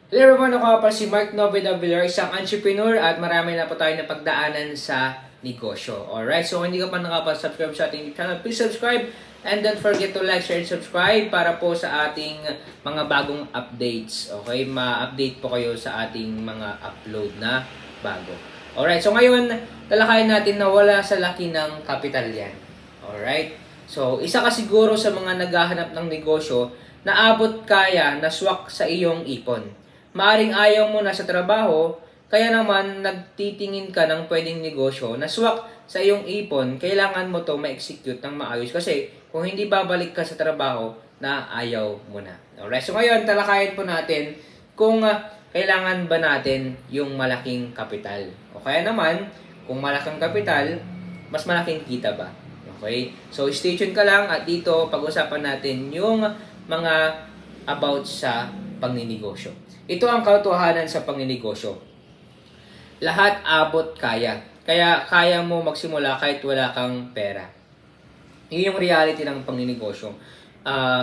Hello everyone, ako nga pala si Mark Novida Villar, isang entrepreneur at marami na po tayo na pagdaanan sa negosyo. Alright, so kung hindi ka pa nakapag-subscribe sa ating channel, please subscribe and don't forget to like, share, and subscribe para po sa ating mga bagong updates. Okay, ma-update po kayo sa ating mga upload na bago. Alright, so ngayon, talakayin natin na wala sa laki ng kapital yan. Alright, so isa ka siguro sa mga naghahanap ng negosyo na abot kaya na swak sa iyong ipon. Maaring ayaw mo na sa trabaho, kaya naman nagtitingin ka ng pwedeng negosyo na swak sa iyong ipon, kailangan mo to ma-execute ng maayos kasi kung hindi babalik ka sa trabaho na ayaw mo na. Alright, so ngayon talakayin po natin kung kailangan ba natin yung malaking kapital. O kaya naman, kung malaking kapital, mas malaking kita ba? Okay, so stay tuned ka lang at dito pag-usapan natin yung mga about sa pagninegosyo. Ito ang katotohanan sa pagninegosyo. Lahat abot kaya. Kaya kaya mo magsimula kahit wala kang pera. Yun yung reality ng pagninegosyo.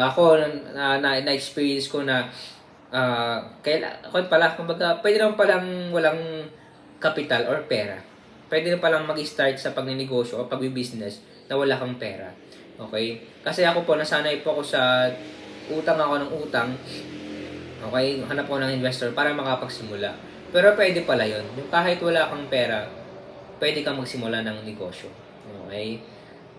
Ako, na-experience ko na kumbaga, pwede naman palang walang kapital or pera. Pwede na palang mag-start sa pagninegosyo o pag-business na wala kang pera. Okay? Kasi ako po, nasanay po ako sa utang ako ng utang. Okay? Hanap ko ng investor para makapagsimula. Pero pwede pala yun. Yung kahit wala kang pera, pwede kang magsimula ng negosyo. Okay?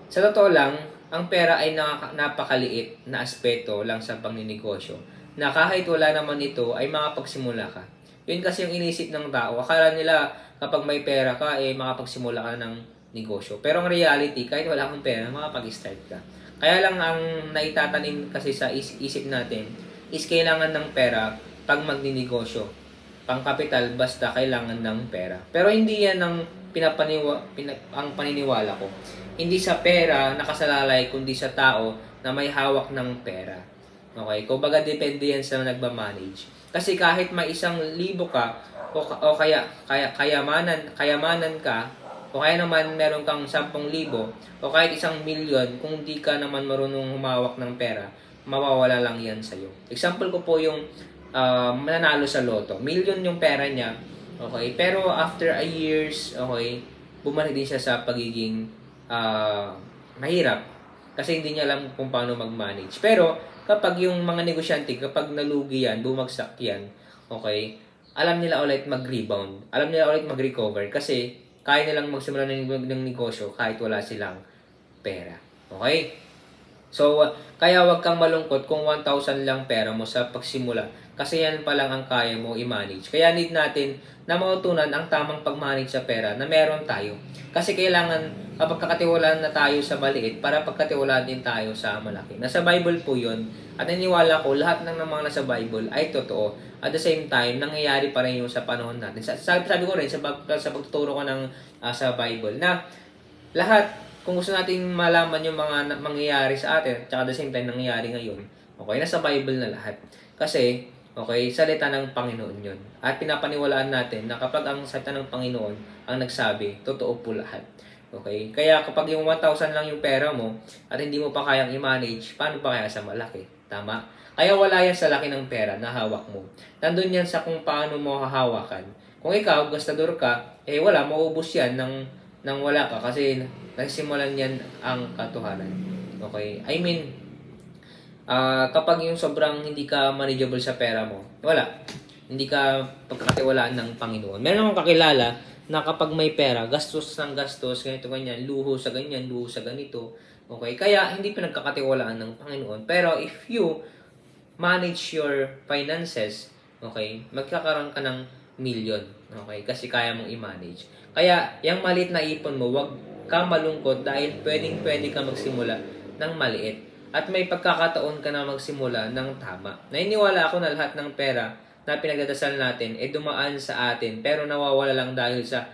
Sa totoo lang, ang pera ay napakaliit na aspeto lang sa pagninegosyo. Na kahit wala naman ito, ay makapagsimula ka. Yun kasi yung inisip ng tao. Akala nila kapag may pera ka, makapagsimula ka ng negosyo. Pero ang reality, kahit wala kang pera, makapag-start ka. Kaya lang ang naitatanim kasi sa isip natin is kailangan ng pera pag magninegosyo. Pangkapital, basta kailangan ng pera. Pero hindi yan ang ang paniniwala ko. Hindi sa pera nakasalalay, kundi sa tao na may hawak ng pera. Okay? Kumbaga, depende yan sa nagmamanage. Kasi kahit may 1,000 ka, o kayamanan ka, o kaya naman meron kang 10,000, o kahit 1,000,000, kung di ka naman marunong humawak ng pera, mawawala lang yan sa'yo. Example ko po yung mananalo sa loto. Million yung pera niya, okay? Pero after a years, okay, bumalik din siya sa pagiging mahirap. Kasi hindi niya alam kung paano mag-manage. Pero kapag yung mga negosyante, kapag nalugi yan, bumagsak yan, okay, alam nila ulit mag-rebound. Alam nila ulit mag-recover. Kasi kaya nilang magsimula ng negosyo kahit wala silang pera. Okay? So, kaya wag kang malungkot kung 1,000 lang pera mo sa pagsimula. Kasi yan pa lang ang kaya mo i-manage. Kaya need natin na mautunan ang tamang pag-manage sa pera na meron tayo. Kasi kailangan kapag kakatiwalaan na tayo sa maliit para pagkatiwalaan din tayo sa malaki. Nasa Bible po yun. At naniniwala ko lahat ng mga nasa Bible ay totoo. At the same time, nangyayari pa rin yung sa panahon natin. Sabi ko rin sa pagtuturo ko ng sa Bible na lahat, kung gusto natin malaman yung mga mangyayari sa atin, tsaka the same time nangyayari ngayon, okay, nasa Bible na lahat. Kasi, okay, salita ng Panginoon yun. At pinapaniwalaan natin na kapag ang salita ng Panginoon ang nagsabi, totoo po lahat. Okay? Kaya kapag yung 1,000 lang yung pera mo at hindi mo pa kayang i-manage, paano pa kaya sa malaki? Tama? Kaya wala yan sa laki ng pera na hawak mo. Nandun yan sa kung paano mo hahawakan. Kung ikaw, gastador ka, wala, maubos yan nang wala ka kasi nagsimulan yan ang katotohanan. Okay? I mean, kapag yung sobrang hindi ka manageable sa pera mo, wala. Hindi ka pagkakatiwalaan ng Panginoon. Meron akong kakilala na kapag may pera, gastos ng gastos, ganito, ganyan, luho sa ganyan, luho sa ganito. Okay? Kaya hindi pinagkakatiwalaan ng Panginoon. Pero if you manage your finances, okay, magkakaroon ka ng million. Okay? Kasi kaya mong i-manage. Kaya, yung maliit na ipon mo, wag ka malungkot dahil pwedeng-pwede ka magsimula ng maliit. At may pagkakataon ka na magsimula ng tama. Naniniwala ako na lahat ng pera na pinagdadasal natin dumaan sa atin pero nawawala lang dahil sa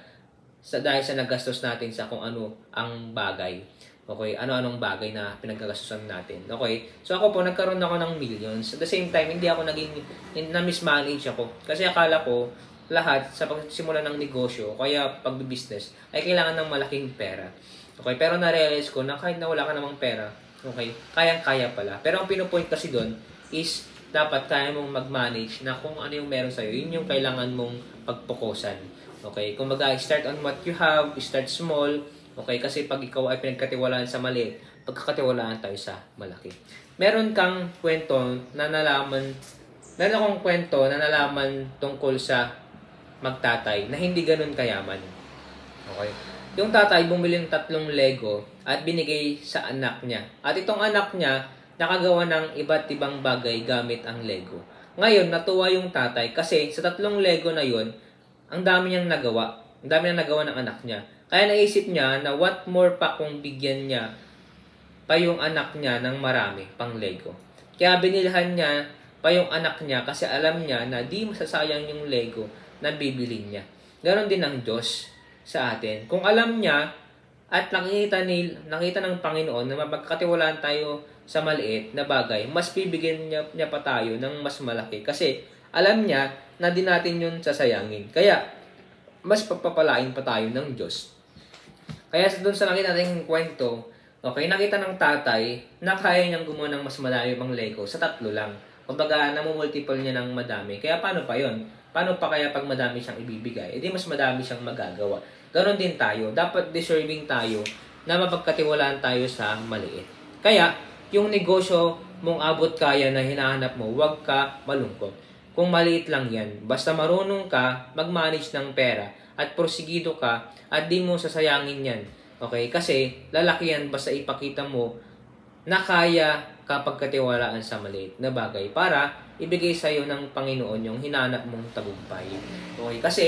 naggastos natin sa kung ano ang bagay. Okay, ano-anong bagay na pinagkagastusan natin. Okay, so ako po, nagkaroon ako ng millions. At the same time, hindi ako na-mismanage ako. Kasi akala ko, lahat sa pagsimula ng negosyo, kaya pag-business, ay kailangan ng malaking pera. Okay, pero na-realize ko na kahit na wala ka namang pera, okay, kayang-kaya pala. Pero ang pinupoint kasi doon is dapat kaya mong mag-manage na kung ano yung meron sa'yo, yun yung kailangan mong pagpokusan. Okay? Kung start on what you have, start small. Okay? Kasi pag ikaw ay pinagkatiwalaan sa maliit, pagkakatiwalaan tayo sa malaki. Meron akong kwento na nalaman tungkol sa magtatay na hindi ganun kayaman. Okay? Yung tatay bumili ng 3 Lego at binigay sa anak niya. At itong anak niya nakagawa ng iba't ibang bagay gamit ang Lego. Ngayon, natuwa yung tatay kasi sa 3 Lego na yon, ang dami niyang nagawa. Ang dami niyang nagawa ng anak niya. Kaya naisip niya na what more pa kung bigyan niya pa yung anak niya ng marami pang Lego. Kaya binilhan niya pa yung anak niya kasi alam niya na di masasayang yung Lego na bibili niya. Ganon din ang Diyos sa atin. Kung alam niya at nakita ng Panginoon na mapagkatiwalaan tayo sa maliit na bagay, mas bibigyan niya pa tayo ng mas malaki. Kasi alam niya na di natin yun sasayangin. Kaya mas pagpapalain pa tayo ng Diyos. Kaya doon sa nakita nating kwento, okay, nakita ng tatay na kaya niyang gumawa ng mas marami pang Lego sa 3 lang. Kumbaga, namumultiple niya ng madami. Kaya paano pa yon? Paano pa kaya pag madami siyang ibibigay? E di mas madami siyang magagawa. Ganon din tayo. Dapat deserving tayo na mapagkatiwalaan tayo sa maliit. Kaya, yung negosyo mong abot kaya na hinahanap mo, huwag ka malungkot. Kung maliit lang yan, basta marunong ka mag-manage ng pera at porsigido ka at di mo sasayangin yan. Okay? Kasi lalaki yan basta ipakita mo na kaya kapag katiwalaan sa maliit na bagay para ibigay sa iyo ng Panginoon yung hinanap mong tagumpay. Okay? Kasi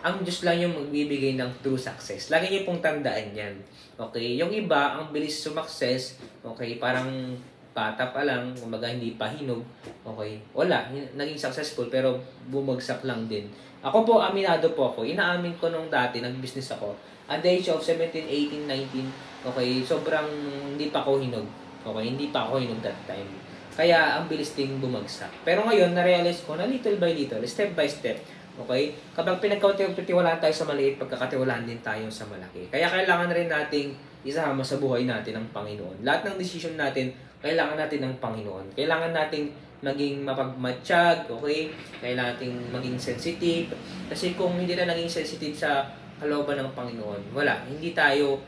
ang Diyos lang yung magbibigay ng true success. Lagi niyo pong tandaan yan. Okay? Yung iba, ang bilis sumakses, okay, parang bata pa lang, kumbaga hindi pa hinog, okay, wala, naging successful pero bumagsak lang din. Ako po, aminado po ako, inaamin ko nung dati, nag-business ako, at the age of 17, 18, 19, okay, sobrang hindi pa ako hinog, okay, hindi pa ako hinog that time. Kaya ang bilis ding bumagsak. Pero ngayon, na-realize ko na little by little, step by step, okay, kapag pinagkatiwalaan tayo sa maliit, pagkakatiwalaan din tayo sa malaki. Kaya kailangan rin nating isama sa buhay natin ang Panginoon. Lahat ng decision natin, kailangan natin ng Panginoon. Kailangan nating maging mapagmatsyag, okay? Kailangan nating maging sensitive. Kasi kung hindi na naging sensitive sa kalooban ng Panginoon, wala. Hindi tayo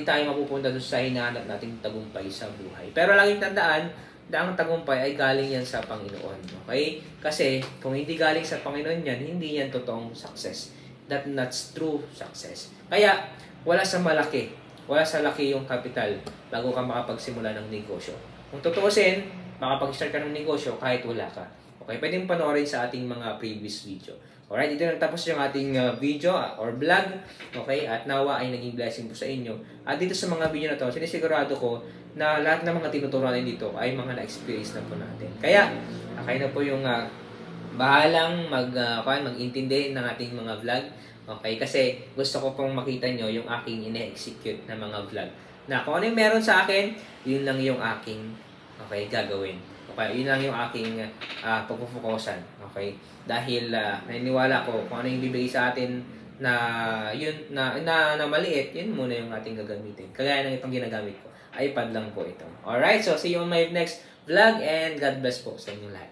mapupunta doon sa hinahanap nating tagumpay sa buhay. Pero laging tandaan na ang tagumpay ay galing yan sa Panginoon. Okay? Kasi kung hindi galing sa Panginoon yan, hindi yan totoong success. That's true success. Kaya wala sa malaki. Wala sa laki yung capital bago ka makapagsimula ng negosyo. Kung tutuusin, makapag-start ka ng negosyo kahit wala ka. Okay, pwedeng panoorin sa ating mga previous video. Alright, dito nagtapos yung ating video or vlog. Okay, at nawa ay naging blessing po sa inyo. At dito sa mga video na to, sinisigurado ko na lahat ng mga tinuturo natin dito ay mga na-experience na po natin. Kaya, kayo na po yung bahalang mag-intindi ng ating mga vlog. Okay, kasi gusto ko pong makita nyo yung aking ine-execute na mga vlog. Na kung ano yung meron sa akin, yun lang yung aking gagawin. Okay, yun lang yung aking pagpupukosan. Okay, dahil naniniwala ko kung ano yung bibigay sa atin na yun na maliit, yun muna yung ating gagamitin. Kagaya ng itong ginagamit ko, iPad lang po ito. Alright, so see you on my next vlog and God bless po sa inyo lahat.